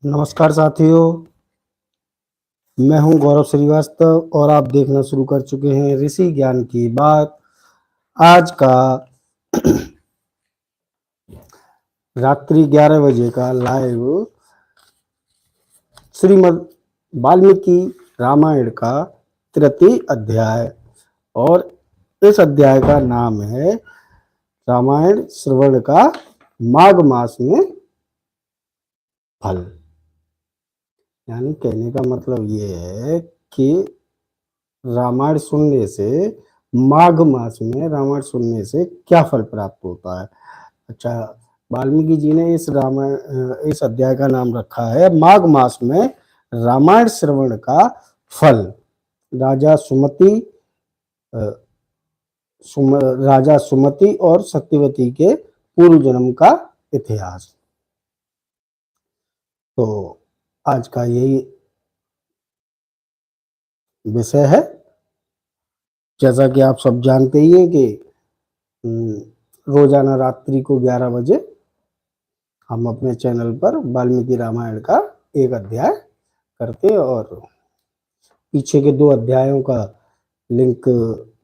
नमस्कार साथियों, मैं हूं गौरव श्रीवास्तव और आप देखना शुरू कर चुके हैं ऋषि ज्ञान की बात। आज का रात्रि 11 बजे का लाइव श्रीमद् वाल्मीकि रामायण का तृतीय अध्याय, और इस अध्याय का नाम है रामायण श्रवण का माघ मास में फल। यानी कहने का मतलब ये है कि रामायण सुनने से, माघ मास में रामायण सुनने से क्या फल प्राप्त होता है। अच्छा, वाल्मीकि जी ने इस अध्याय का नाम रखा है माघ मास में रामायण श्रवण का फल। राजा सुमति और सत्यवती के पूर्व जन्म का इतिहास। तो आज का यही विषय है। जैसा कि आप सब जानते ही हैं कि रोजाना रात्रि को 11 बजे हम अपने चैनल पर वाल्मीकि रामायण का एक अध्याय करते, और पीछे के 2 अध्यायों का लिंक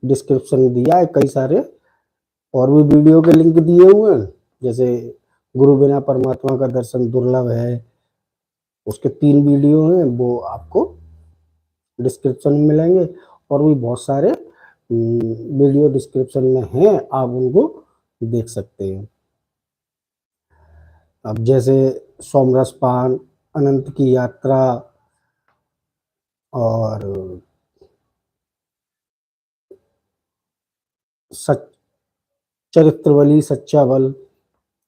डिस्क्रिप्शन में दिया है। कई सारे और भी वीडियो के लिंक दिए हुए हैं, जैसे गुरु बिना परमात्मा का दर्शन दुर्लभ है, उसके 3 वीडियो हैं, वो आपको डिस्क्रिप्शन में मिलेंगे। और भी बहुत सारे वीडियो डिस्क्रिप्शन में हैं, आप उनको देख सकते हैं। अब जैसे सोमरस पान, अनंत की यात्रा और चरित्रबली, सच्चा बल,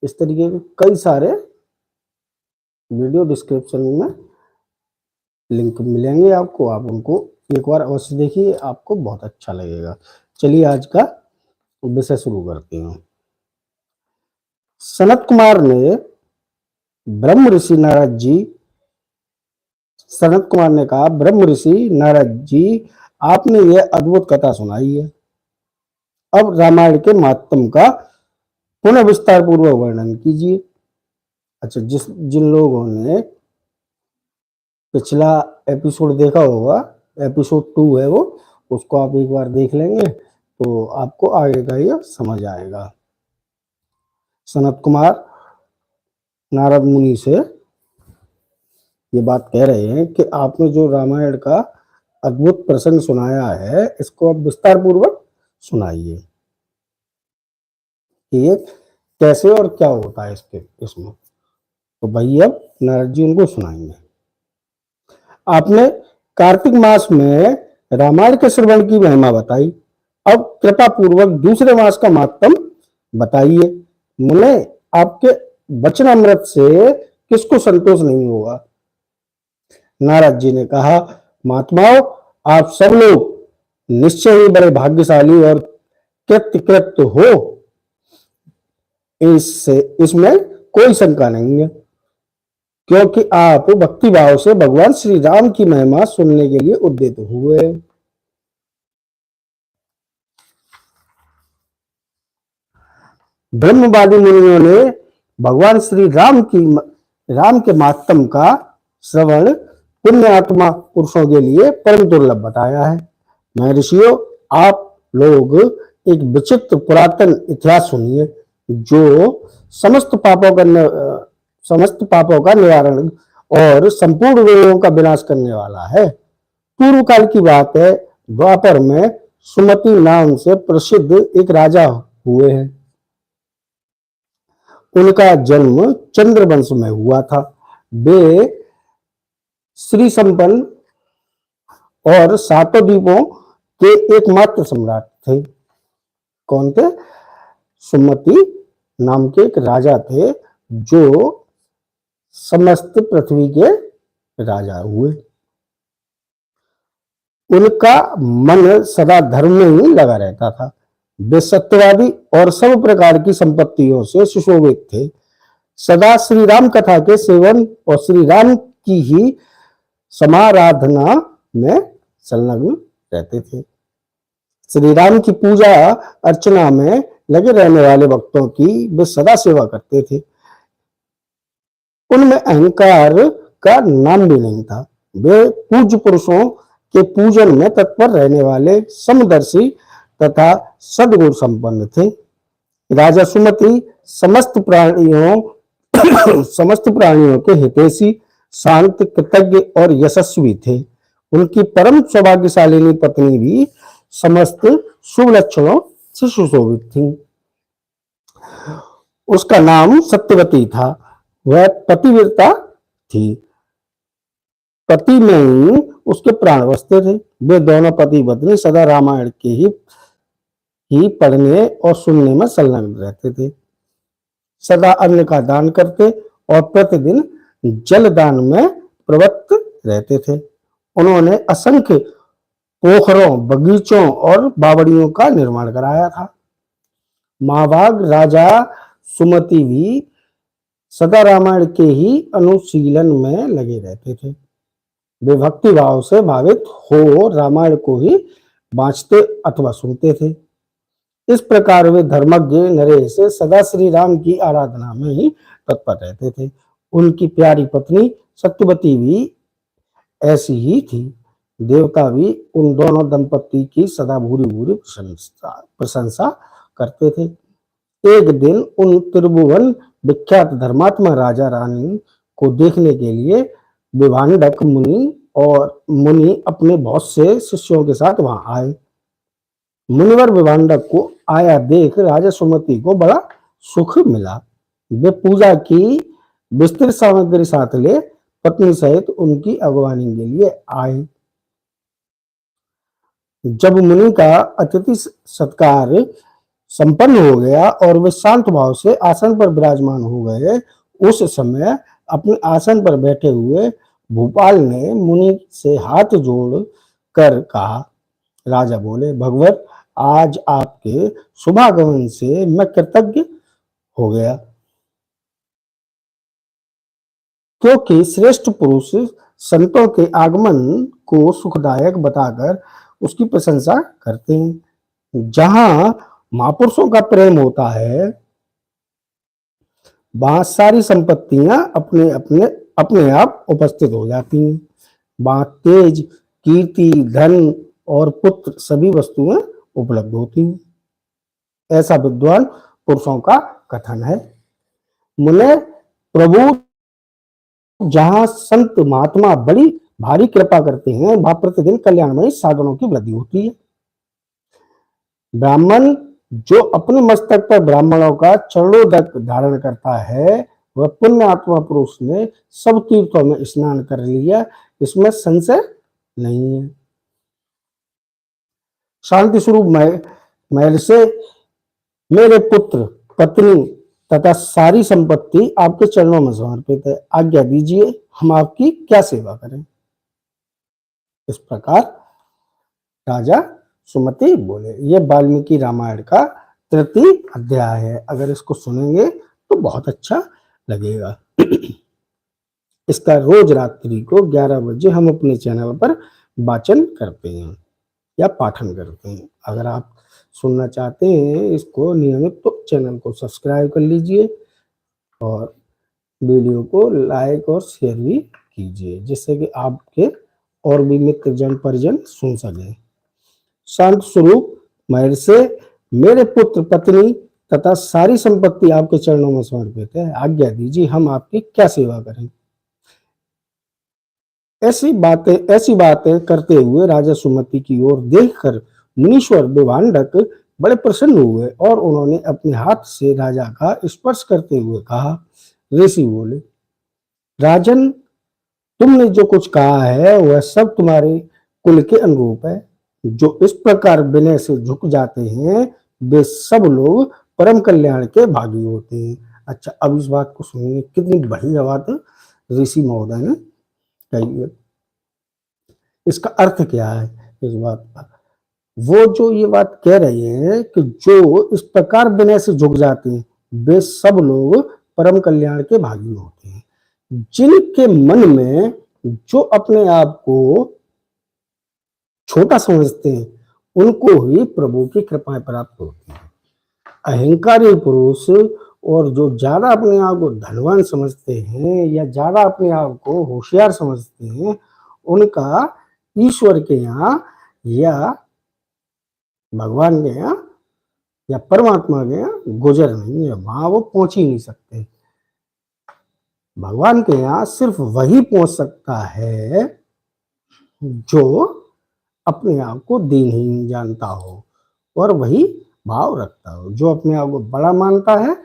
इस तरीके के कई सारे वीडियो डिस्क्रिप्शन में लिंक मिलेंगे आपको। आप उनको एक बार अवश्य देखिए, आपको बहुत अच्छा लगेगा। चलिए आज का विषय शुरू करते हैं। सनत कुमार ने ब्रह्म ऋषि नारद जी सनत कुमार ने कहा, ब्रह्म ऋषि नारद जी, आपने यह अद्भुत कथा सुनाई है, अब रामायण के महात्म का पुनः विस्तार पूर्वक वर्णन कीजिए। अच्छा, जिन लोगों ने पिछला एपिसोड देखा होगा, एपिसोड 2 है वो, उसको आप एक बार देख लेंगे तो आपको आगे का ये समझ आएगा। सनत कुमार नारद मुनि से ये बात कह रहे हैं कि आपने जो रामायण का अद्भुत प्रसंग सुनाया है, इसको अब विस्तार पूर्वक सुनाइए कि ये कैसे और क्या होता है इसमें। तो भाई अब नारद जी उनको सुनाएंगे। आपने कार्तिक मास में रामायण के श्रवण की महिमा बताई, अब कृपा पूर्वक दूसरे मास का महात्म बताइए। मुने, आपके वचन अमृत से किसको संतोष नहीं होगा। नारद जी ने कहा, महात्माओं, आप सब लोग निश्चय ही बड़े भाग्यशाली और कृतकृत्य हो, इसमें कोई शंका नहीं है, क्योंकि आप भक्ति भाव से भगवान श्री राम की महिमा सुनने के लिए उद्यत हुए। ब्रह्मवादी मुनियों ने भगवान श्री राम के महात्म का श्रवण पुण्य आत्मा पुरुषों के लिए परम दुर्लभ बताया है। मैं ऋषियों, आप लोग एक विचित्र पुरातन इतिहास सुनिए, जो समस्त पापों का निवारण और संपूर्ण रोगों का विनाश करने वाला है। पूर्व काल की बात है, द्वापर में सुमति नाम से प्रसिद्ध एक राजा हुए हैं। उनका जन्म चंद्रवंश में हुआ था। वे श्री संपन्न और 7 द्वीपों के एकमात्र सम्राट थे। कौन थे? सुमति नाम के एक राजा थे, जो समस्त पृथ्वी के राजा हुए। उनका मन सदा धर्म में ही लगा रहता था। वे सत्यवादी और सब प्रकार की संपत्तियों से सुशोभित थे। सदा श्री राम कथा के सेवन और श्री राम की ही समाराधना में संलग्न रहते थे। श्री राम की पूजा अर्चना में लगे रहने वाले भक्तों की वे सदा सेवा करते थे। उनमें अहंकार का नाम भी नहीं था। वे पूज्य पुरुषों के पूजन में तत्पर रहने वाले समदर्शी तथा सद्गुण संपन्न थे। राजा सुमति समस्त प्राणियों के हितैषी, शांत, कृतज्ञ और यशस्वी थे। उनकी परम सौभाग्यशालिनी पत्नी भी समस्त शुभ लक्षणों से सुशोभित थी। उसका नाम सत्यवती था। वह पतिव्रता थी। पति में ही उसके प्राण बसते थे। वे दोनों पति पत्नी सदा रामायण के ही पढ़ने और सुनने में संलग्न रहते थे। सदा अन्न का दान करते और प्रतिदिन जल दान में प्रवृत्त रहते थे। उन्होंने असंख्य पोखरों, बगीचों और बावड़ियों का निर्माण कराया था। महाभाग राजा सुमति भी सदा रामायण के ही अनुशीलन में लगे रहते थे। वे भक्ति भाव से भावित हो रामायण को ही बाँचते अथवा सुनते थे। इस प्रकार वे धर्मज्ञ नरेश सदा श्री राम की आराधना में ही तत्पर रहते थे। उनकी प्यारी पत्नी सत्यवती भी ऐसी ही थी। देवता भी उन दोनों दंपति की सदा भूरी भूरी प्रशंसा करते थे। एक दिन उन त्रिभुवन विख्यात धर्मात्मा राजा रानी को देखने के लिए विभांडक मुनि अपने बहुत से शिष्यों के साथ वहां आए। मुनिवर विभांडक को आया देख राजा सुमति को बड़ा सुख मिला। वे पूजा की विस्तृत सामग्री साथ ले पत्नी सहित उनकी अगवानी के लिए आए। जब मुनि का अतिथि सत्कार संपन्न हो गया और वे शांत भाव से आसन पर विराजमान हो गए, उस समय अपने आसन पर बैठे हुए भूपाल ने मुनि से हाथ जोड़ कर कहा। राजा बोले, भगवत, आज आपके शुभागमन से मैं कृतज्ञ हो गया, क्योंकि श्रेष्ठ पुरुष संतों के आगमन को सुखदायक बताकर उसकी प्रशंसा करते हैं। जहां महापुरुषों का प्रेम होता है, वहां सारी संपत्तियां अपने आप उपस्थित हो जाती हैं। वहां तेज, कीर्ति, धन और पुत्र सभी वस्तुएं उपलब्ध होती हैं। ऐसा विद्वान पुरुषों का कथन है। मुने प्रभु जहां संत महात्मा बड़ी भारी कृपा करते हैं, वहां प्रतिदिन कल्याणमयी साधनों की वृद्धि होती है। ब्राह्मण जो अपने मस्तक पर ब्राह्मणों का चरणोदक धारण करता है, वह पुण्य आत्मा पुरुष ने सब तीर्थों में स्नान कर लिया, इसमें संशय नहीं है। शांति स्वरूप महल से मेरे पुत्र, पत्नी तथा सारी संपत्ति आपके चरणों में समर्पित है। आज्ञा दीजिए, हम आपकी क्या सेवा करें। इस प्रकार राजा सुमति बोले। ये वाल्मीकि रामायण का तृतीय अध्याय है। अगर इसको सुनेंगे तो बहुत अच्छा लगेगा। इसका रोज रात्रि को 11 बजे हम अपने चैनल पर वाचन करते हैं या पाठन करते हैं। अगर आप सुनना चाहते हैं इसको नियमित, तो चैनल को सब्सक्राइब कर लीजिए और वीडियो को लाइक और शेयर भी कीजिए, जिससे कि आपके और भी मित्र जन परिजन सुन सकें। शांत स्वरूप महल से मेरे पुत्र, पत्नी तथा सारी संपत्ति आपके चरणों में समर्पित है। आज्ञा दीजिए, हम आपकी क्या सेवा करें। ऐसी बातें करते हुए राजा सुमति की ओर देखकर मुनीश्वर विभांडक बड़े प्रसन्न हुए और उन्होंने अपने हाथ से राजा का स्पर्श करते हुए कहा। ऋषि बोले, राजन, तुमने जो कुछ कहा है वह सब तुम्हारे कुल के अनुरूप है। जो इस प्रकार विनय से झुक जाते हैं, वे सब लोग परम कल्याण के भागी होते हैं। अच्छा, अब इस बात को सुनिए, कितनी बढ़िया बात ऋषि महोदय ने कही है। इसका अर्थ क्या है इस बात का? वो जो ये बात कह रहे हैं कि जो इस प्रकार विनय से झुक जाते हैं, वे सब लोग परम कल्याण के भागी होते हैं। जिनके मन में जो अपने आप को छोटा समझते हैं, उनको ही प्रभु की कृपा प्राप्त होती है। अहंकारी पुरुष और जो ज्यादा अपने आप को धनवान समझते हैं या ज्यादा अपने आप को होशियार समझते हैं, उनका ईश्वर के यहाँ या भगवान के यहाँ या परमात्मा के यहाँ गुजर नहीं है, वहां वो पहुंच ही नहीं सकते। भगवान के यहाँ सिर्फ वही पहुंच सकता है जो अपने आप को दीनहीन जानता हो और वही भाव रखता हो। जो अपने आप को बड़ा मानता है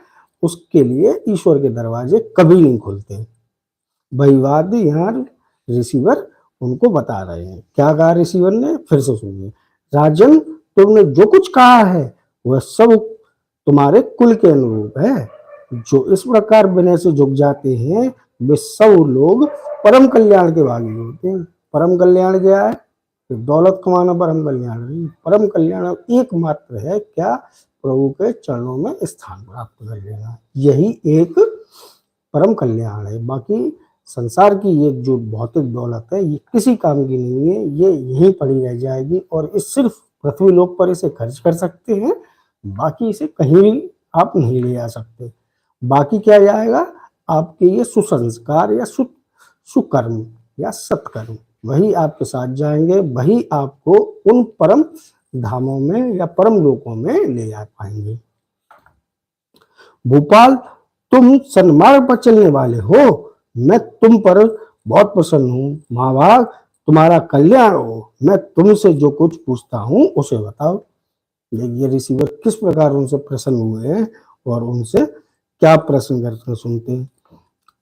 उसके लिए ईश्वर के दरवाजे कभी नहीं खुलते। वही बात यहाँ रिसीवर उनको बता रहे हैं। क्या कहा रिसीवर ने, फिर से सुनिए। राजन, तुमने जो कुछ कहा है वह सब तुम्हारे कुल के अनुरूप है। जो इस प्रकार विनय से झुक जाते हैं वे सब लोग परम कल्याण के भागी होते हैं। परम कल्याण क्या है? दौलत कमाना परम कल्याण नहीं। परम कल्याण एकमात्र है क्या? प्रभु के चरणों में स्थान प्राप्त कर लेना, यही एक परम कल्याण है। बाकी संसार की ये जो भौतिक दौलत है ये किसी काम की नहीं है, ये यहीं पड़ी रह जाएगी और इस सिर्फ पृथ्वी लोक पर इसे खर्च कर सकते हैं, बाकी इसे कहीं भी आप नहीं ले जा सकते। बाकी क्या जाएगा? आपके ये सुसंस्कार या सुकर्म या सत्कर्म, वही आपके साथ जाएंगे, वही आपको उन परम धामों में या परम लोकों में ले जा पाएंगे। भोपाल, तुम सन्मार्ग पर चलने वाले हो, मैं तुम पर बहुत प्रसन्न हूँ। महाभाग, तुम्हारा कल्याण हो। मैं तुमसे जो कुछ पूछता हूँ उसे बताओ। ये रिसीवर किस प्रकार उनसे प्रसन्न हुए हैं और उनसे क्या प्रश्न करते सुनते हैं।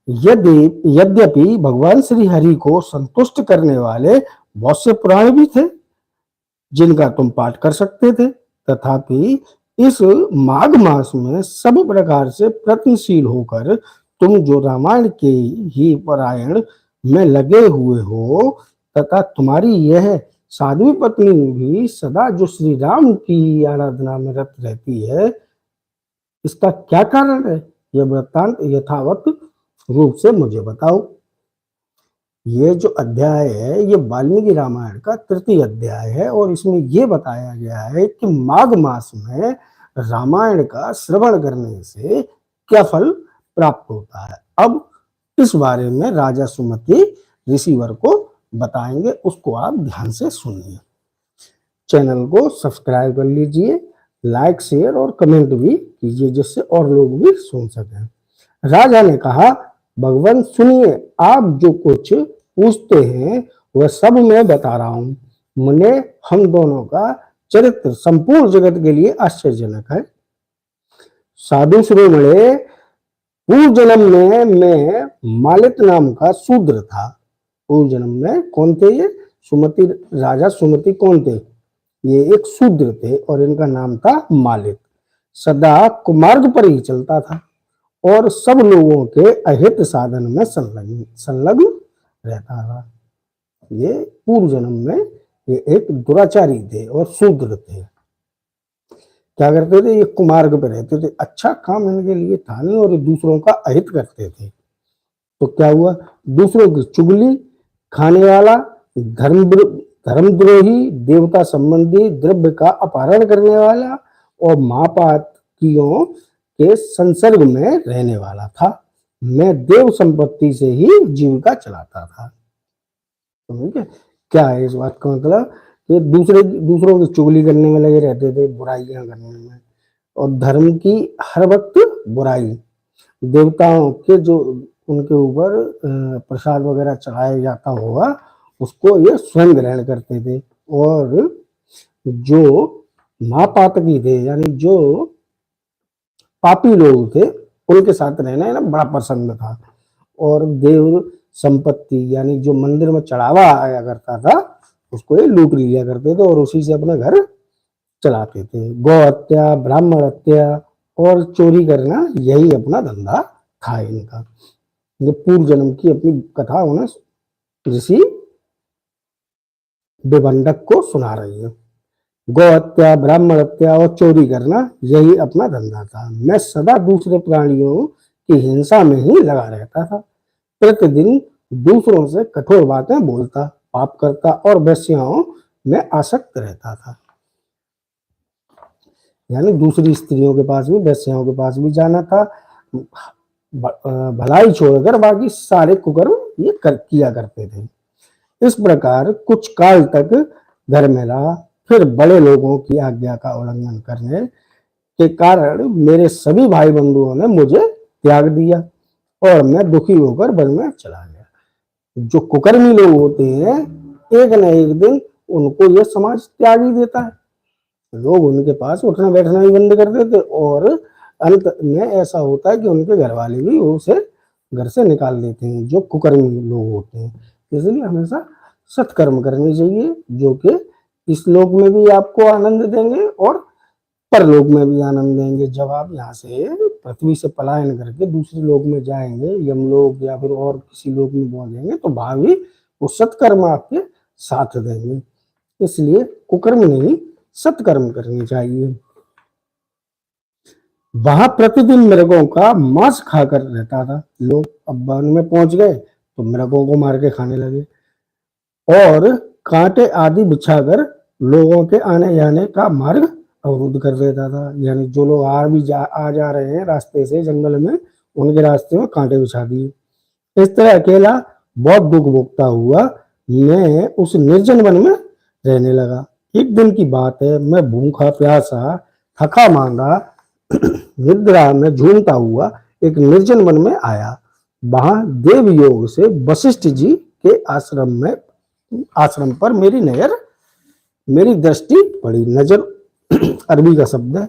यद्यपि भगवान श्री हरि को संतुष्ट करने वाले बहुत से पुराण भी थे जिनका तुम पाठ कर सकते थे, तथापि इस माघ मास में सब प्रकार से प्रयत्नशील होकर तुम जो रामायण के ही पारायण में लगे हुए हो तथा तुम्हारी यह साध्वी पत्नी भी सदा जो श्री राम की आराधना में रत रहती है, इसका क्या कारण है? यह वृत्तांत यथावत रूप से मुझे बताओ। ये जो अध्याय है ये वाल्मीकि रामायण का तृतीय अध्याय है और इसमें ये बताया गया है कि माघ मास में रामायण का श्रवण करने से क्या फल प्राप्त होता है। अब इस बारे में राजा सुमति रिसीवर को बताएंगे, उसको आप ध्यान से सुनिए। चैनल को सब्सक्राइब कर लीजिए, लाइक शेयर और कमेंट भी कीजिए जिससे और लोग भी सुन सकें। राजा ने कहा, भगवान सुनिए, आप जो कुछ पूछते हैं वह सब मैं बता रहा हूं। मुने हम दोनों का चरित्र संपूर्ण जगत के लिए आश्चर्यजनक है। साधु शिरोमणे, पूर्व जन्म में मैं मालित नाम का शूद्र था। पूर्व जन्म में कौन थे ये? सुमति, राजा सुमति कौन थे? ये एक शूद्र थे और इनका नाम था मालित। सदा कुमार्ग पर ही चलता था और सब लोगों के अहित साधन में संलग्न रहता था। ये पूर्व जन्म में ये एक दुराचारी थे और शूद्र थे। क्या करते थे? ये कुमार्ग पे रहते थे, अच्छा काम इनके लिए था नहीं और दूसरों का अहित करते थे। तो क्या हुआ? दूसरों की चुगली खाने वाला, धर्मद्रोही, देवता संबंधी द्रव्य का अपहरण करने वाला और महापातकियों के संसर्ग में रहने वाला था। मैं देव संपत्ति से ही जीविका चलाता था। तो क्या है इस बात का मतलब? कि दूसरों की चुगली करने में लगे रहते थे, बुराइयां करने में, और धर्म की हर वक्त बुराई, देवताओं के जो उनके ऊपर प्रसाद वगैरह चढ़ाया जाता होगा उसको ये स्वयं ग्रहण करते थे। और जो महापातकी थे यानी जो पापी लोग थे उनके साथ रहना है ना बड़ा पसंद था। और देव संपत्ति यानी जो मंदिर में चढ़ावा आया करता था उसको ये लूट लिया करते थे और उसी से अपना घर चलाते थे। गौ हत्या, ब्राह्मण हत्या और चोरी करना यही अपना धंधा था इनका। ये पूर्व जन्म की अपनी कथा उन्हें ऋषि विभंडक को सुना रही है। गौ हत्या, ब्राह्मण हत्या और चोरी करना यही अपना धंधा था। मैं सदा दूसरे प्राणियों की हिंसा में ही लगा रहता था। प्रतिदिन दूसरों से कठोर बातें बोलता, पाप करता और वेश्याओं में आसक्त रहता था। यानी दूसरी स्त्रियों के पास भी, वेश्याओं के पास भी जाना था। भलाई छोड़कर बाकी सारे कुकर्म ये किया करते थे। इस प्रकार कुछ काल तक घर में रहा, फिर बड़े लोगों की आज्ञा का उल्लंघन करने के कारण मेरे सभी भाई बंधुओं ने मुझे त्याग दिया और मैं दुखी होकर वन में चला गया। जो कुकर्मी लोग होते हैं, एक न एक दिन उनको यह समाज त्याग ही देता है। लोग उनके पास उठना बैठना ही बंद कर देते और अंत में ऐसा होता है कि उनके घर वाले भी उसे घर से निकाल देते हैं, जो कुकर्मी लोग होते हैं। इसलिए हमेशा सत्कर्म करने चाहिए, जो कि इस लोक में भी आपको आनंद देंगे और परलोक में भी आनंद देंगे। जब आप यहाँ से पृथ्वी से पलायन करके दूसरे लोक में जाएंगे, यमलोक या फिर और किसी लोक में पहुंचेंगे, तो भावी वो सत्कर्म आपके साथ देंगे। इसलिए कुकर्म नहीं, सत्कर्म करनी चाहिए। वहां प्रतिदिन मृगों का मांस खाकर रहता था लोग। अब वन में पहुंच गए तो मृगों को मार के खाने लगे और कांटे आदि बिछाकर लोगों के आने जाने का मार्ग अवरुद्ध कर देता था। यानी जो लोग आ जा रहे हैं रास्ते से जंगल में, उनके रास्ते में कांटे बिछा दिए। इस तरह अकेला बहुत दुख भोगता हुआ मैं उस निर्जन वन में रहने लगा। एक दिन की बात है, मैं भूखा प्यासा थका मांदा निद्रा में झूमता हुआ एक निर्जन वन में आया। वहां देव योग से वशिष्ठ जी के आश्रम पर मेरी दृष्टि पड़ी। नजर अरबी का शब्द है,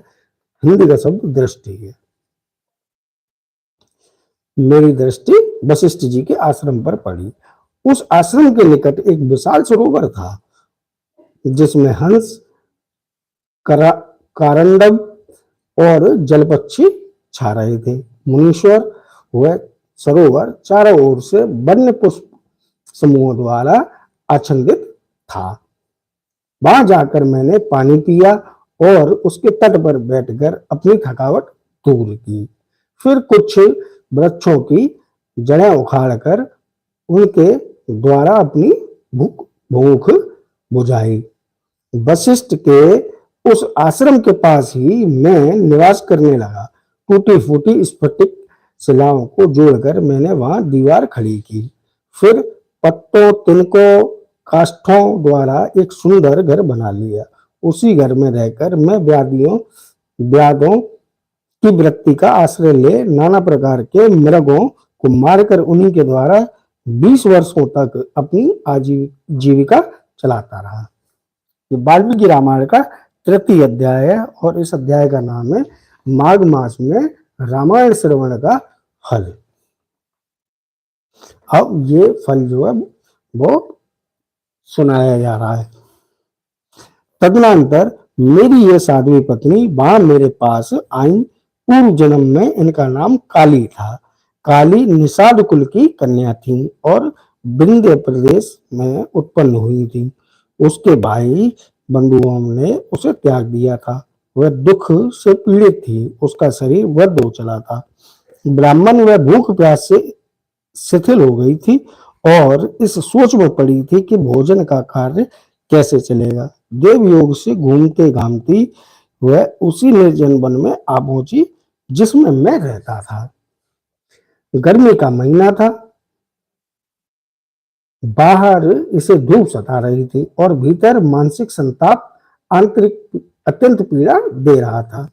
हिंदी का शब्द दृष्टि है। मेरी दृष्टि वशिष्ठ जी के आश्रम पर पड़ी। उस आश्रम के निकट एक विशाल सरोवर था, जिसमें हंस, कारंडव और जलपक्षी छा रहे थे। मुनीश्वर वह सरोवर चारों ओर से वन्य पुष्प समूह द्वारा आच्छादित था। वहां जाकर मैंने पानी पिया और उसके तट पर बैठकर अपनी थकावट दूर की। फिर कुछ वृक्षों की जड़ें उखाड़कर उनके द्वारा अपनी भूख बुझाई। वशिष्ठ के उस आश्रम के पास ही मैं निवास करने लगा। टूटी फूटी स्फटिक शिलाओं को जोड़कर मैंने वहां दीवार खड़ी की। फिर पत्तों, तिनकों, काष्ठों द्वारा एक सुंदर घर बना लिया। उसी घर में रहकर मैं व्याधों की वृत्ति का आश्रय ले नाना प्रकार के मृगों को मारकर उन्हीं के द्वारा 20 वर्षों तक अपनी आजीविका चलाता रहा। ये वाल्मीकि रामायण का तृतीय अध्याय है और इस अध्याय का नाम है माघ मास में रामायण श्रवण का फल। अब ये फल जो है वो सुनाया जा रहा है। तदनंतर मेरी ये साध्वी पत्नी वहां मेरे पास आई। पूर्व जन्म में इनका नाम काली था। काली निषाद कुल की कन्या थी और विंध्य प्रदेश में उत्पन्न हुई थी। उसके भाई बंधुओं ने उसे त्याग दिया था। वह दुख से पीड़ित थी, उसका शरीर वृद्ध हो चला था। ब्राह्मण वह भूख प्यास से शिथिल हो गई थी और इस सोच में पड़ी थी कि भोजन का कार्य कैसे चलेगा। देव योग से घूमते घामती वह उसी निर्जन वन में आ पहुंची जिसमें मैं रहता था। गर्मी का महीना था। बाहर इसे धूप सता रही थी और भीतर मानसिक संताप आंतरिक अत्यंत पीड़ा दे रहा था।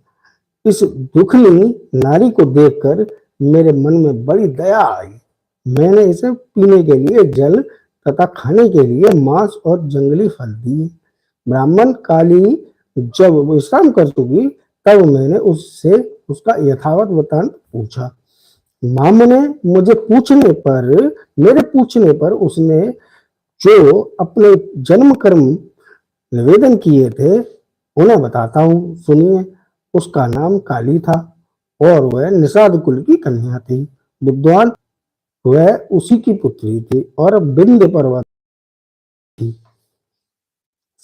इस दुखनी नारी को देखकर मेरे मन में बड़ी दया आई। मैंने इसे पीने के लिए जल तथा खाने के लिए मांस और जंगली फल दिए। ब्राह्मण काली जब विश्राम कर चुकी तब मैंने उससे उसका यथावत वृत्तांत पूछा। माम ने मेरे पूछने पर उसने जो अपने जन्म कर्म निवेदन किए थे उन्हें बताता हूँ, सुनिए। उसका नाम काली था और वह निषाद कुल की कन्या थी। विद्वान वह उसी की पुत्री थी और विंध्य पर्वत थी।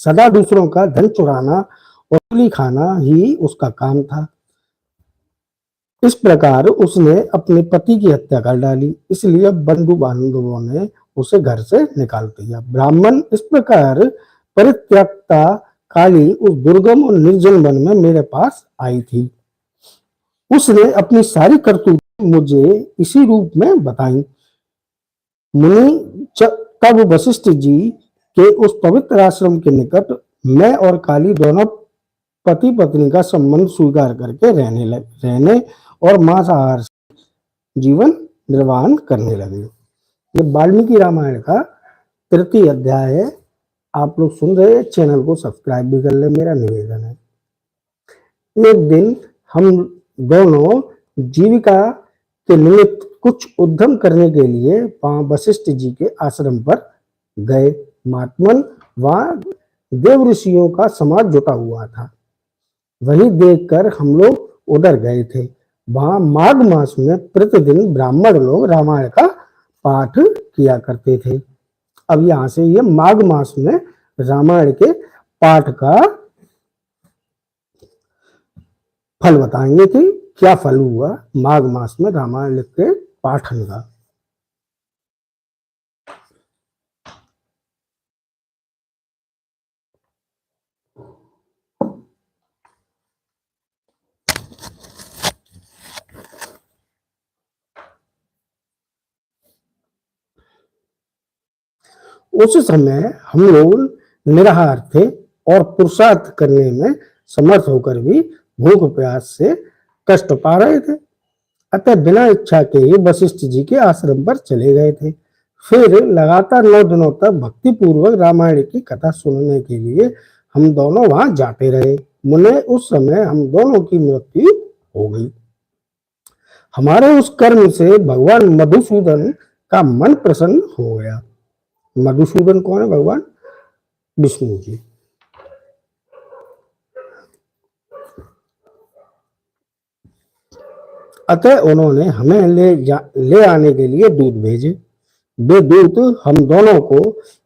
सदा दूसरों का धन चुराना और उंगली खाना ही उसका काम था। इस प्रकार उसने अपने पति की हत्या कर डाली, इसलिए बंधु बांधवों ने उसे घर से निकाल दिया। ब्राह्मण इस प्रकार परित्यक्ता काली उस दुर्गम और निर्जन वन में मेरे पास आई थी। उसने अपनी सारी करतूत मुझे इसी रूप में बताई। मुनि तब वशिष्ठ जी के उस पवित्र आश्रम के निकट मैं और काली दोनों पति पत्नी का संबंध स्वीकार करके रहने और मांसाहार से जीवन निर्वाह करने लगे। ये वाल्मीकि रामायण का तृतीय अध्याय है। आप लोग सुन रहे हैं, चैनल को सब्सक्राइब भी कर ले, मेरा निवेदन है। एक दिन हम दोनों जीविका के निमित्त कुछ उद्यम करने के लिए वहां वशिष्ठ जी के आश्रम पर गए। महात्मन वहां देव ऋषियों का समाज जुटा हुआ था, वही देखकर हम लोग उधर गए थे। वहां माघ मास में प्रतिदिन ब्राह्मण लोग रामायण का पाठ किया करते थे। अब यहाँ से ये माघ मास में रामायण के पाठ का फल बताएंगे कि क्या फल हुआ माघ मास में रामायण के पाठन का। उस समय हम लोग निराहार थे और पुरुषार्थ करने में समर्थ होकर भी भूख प्यास से कष्ट पा रहे थे। अतः बिना इच्छा के ही वशिष्ठ जी के आश्रम पर चले गए थे। फिर लगातार 9 दिनों तक भक्ति पूर्वक रामायण की कथा सुनने के लिए हम दोनों वहां जाते रहे। मुने उस समय हम दोनों की मृत्यु हो गई। हमारे उस कर्म से भगवान मधुसूदन का मन प्रसन्न हो गया। मधुसूदन कौन है? भगवान विष्णु जी। अतः उन्होंने हमें ले आने के लिए दूत भेजे। वे दूत हम दोनों को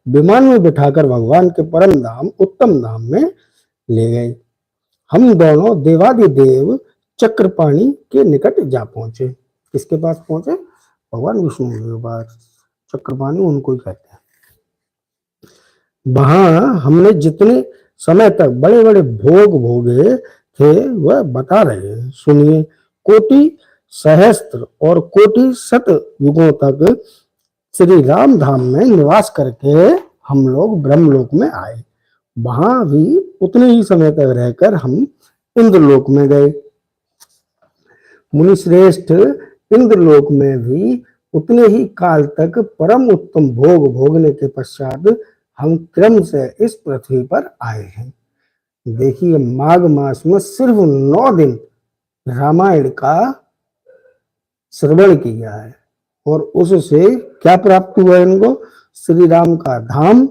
विमान में बिठाकर भगवान के परम धाम उत्तम धाम में ले गए। हम दोनों देवादिदेव चक्रपाणी के निकट जा पहुंचे। किसके पास पहुंचे? भगवान विष्णु के पास। चक्रपाणी उनको ही कहते हैं। वहां हमने जितने समय तक बड़े बड़े भोग भोगे थे वह बता रहे हैं, सुनिए। कोटि सहस्त्र और कोटि शत युगों तक श्री राम धाम में निवास करके हम लोग ब्रह्मलोक में आए। वहां भी उतने ही समय तक रहकर हम इंद्रलोक में गए। मुनि श्रेष्ठ, इंद्रलोक में भी उतने ही काल तक परम उत्तम भोग भोगने के पश्चात हम क्रम से इस पृथ्वी पर आए हैं। देखिए, माघ मास में सिर्फ 9 दिन रामायण का श्रवण किया है और उससे क्या प्राप्त हुआ इनको? श्री राम का धाम,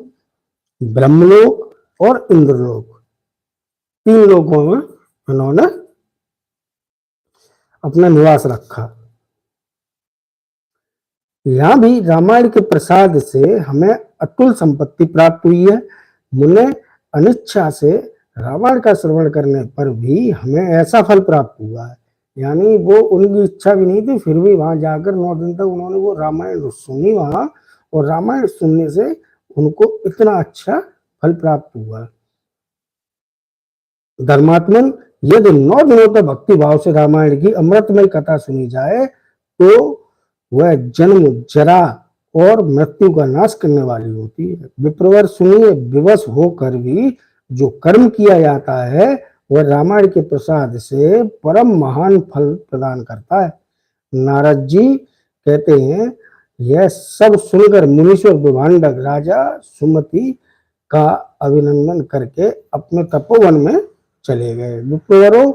ब्रह्मलोक और इंद्रलोक, 3 लोकों में उन्होंने अपना निवास रखा। यहां भी रामायण के प्रसाद से हमें अतुल संपत्ति प्राप्त हुई है। मुने अनिच्छा से रामायण का श्रवण करने पर भी हमें ऐसा फल प्राप्त हुआ है। यानी वो उनकी इच्छा भी नहीं थी, फिर भी वहां जाकर 9 दिन तक उन्होंने वो रामायण सुनी वहां, और रामायण सुनने से उनको इतना अच्छा फल प्राप्त हुआ। धर्मात्मन, यदि 9 दिनों तक भक्ति भाव से रामायण की अमृतमय कथा सुनी जाए तो वह जन्म, जरा और मृत्यु का नाश करने वाली होती है। विप्रवर, सुनिए, विवश होकर भी जो कर्म किया जाता है वह रामायण के प्रसाद से परम महान फल प्रदान करता है। नारद जी कहते हैं, यह सब सुनकर मुनीश्वर विभांडक राजा सुमति का अभिनंदन करके अपने तपोवन में चले गए। विप्रवरों,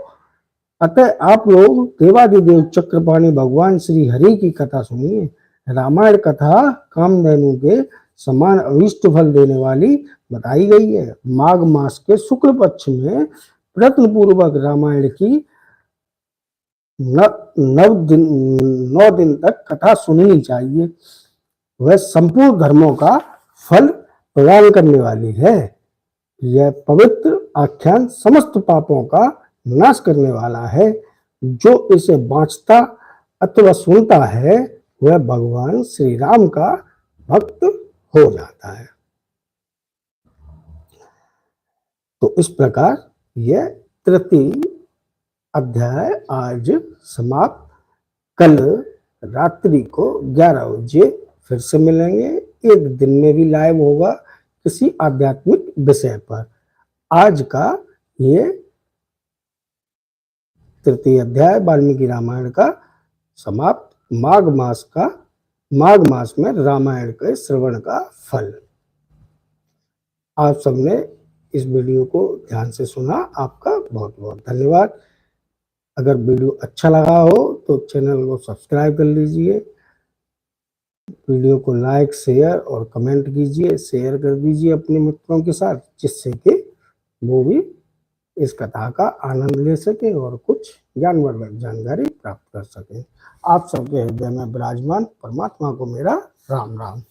अतः आप लोग देवादिदेव चक्रपाणी भगवान श्री हरि की कथा सुनिए। रामायण कथा कामधेनु के समान अविष्ट फल देने वाली बताई गई है। माघ मास के शुक्ल पक्ष में प्रयत्न पूर्वक रामायण की 9 दिन तक कथा सुननी चाहिए। वह संपूर्ण धर्मों का फल प्रदान करने वाली है। यह पवित्र आख्यान समस्त पापों का नाश करने वाला है। जो इसे बांचता अथवा सुनता है वह भगवान श्री राम का भक्त हो जाता है। तो इस प्रकार यह तृतीय अध्याय आज समाप्त। कल रात्रि को 11 बजे फिर से मिलेंगे। एक दिन में भी लाइव होगा किसी आध्यात्मिक विषय पर। आज का ये तृतीय अध्याय वाल्मीकि रामायण का समाप्त। माघ मास में रामायण के श्रवण का फल। आप सबने इस वीडियो को ध्यान से सुना, आपका बहुत बहुत धन्यवाद। अगर वीडियो अच्छा लगा हो तो चैनल को सब्सक्राइब कर लीजिए, वीडियो को लाइक शेयर और कमेंट कीजिए, शेयर कर दीजिए अपने मित्रों के साथ, जिससे कि वो भी इस कथा का आनंद ले सके और कुछ ज्ञानवर्धक जानकारी प्राप्त कर सके। आप सबके हृदय में विराजमान परमात्मा को मेरा राम राम।